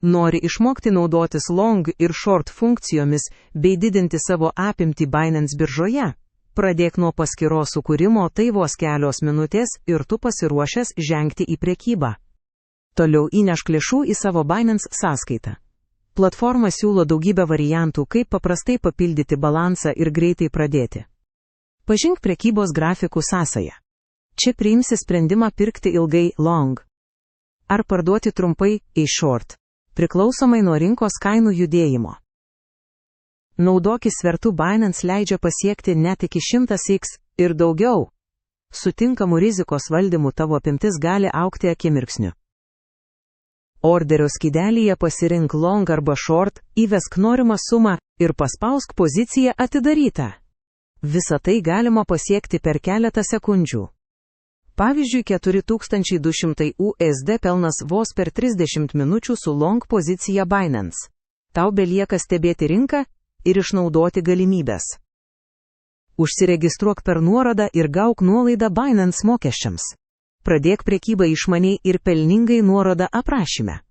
Nori išmokti naudotis long ir short funkcijomis bei didinti savo apimtį Binance biržoje? Pradėk nuo paskyros sukūrimo, tai vos kelios minutės ir tu pasiruošęs žengti į prekybą. Toliau įnešk lėšų į savo Binance sąskaitą. Platforma siūlo daugybę variantų, kaip paprastai papildyti balansą ir greitai pradėti. Pažink prekybos grafikų sąsają. Čia priimsi sprendimą pirkti ilgai long ar parduoti trumpai short, priklausomai nuo rinkos kainų judėjimo. Naudokis svertų Binance leidžia pasiekti net iki 100x ir daugiau. Sutinkamų rizikos valdymų tavo apimtis gali augti akimirksniu. Orderio skydelyje pasirink long arba short, įvesk norimą sumą ir paspausk poziciją atidarytą. Visą tai galima pasiekti per keletą sekundžių. Pavyzdžiui, 4200 USD pelnas vos per 30 minučių su long pozicija Binance. Tau belieka stebėti rinką ir išnaudoti galimybės. Užsiregistruok per nuorodą ir gauk nuolaidą Binance mokesčiams. Pradėk prekybą išmaniai ir pelningai, nuoroda aprašyme.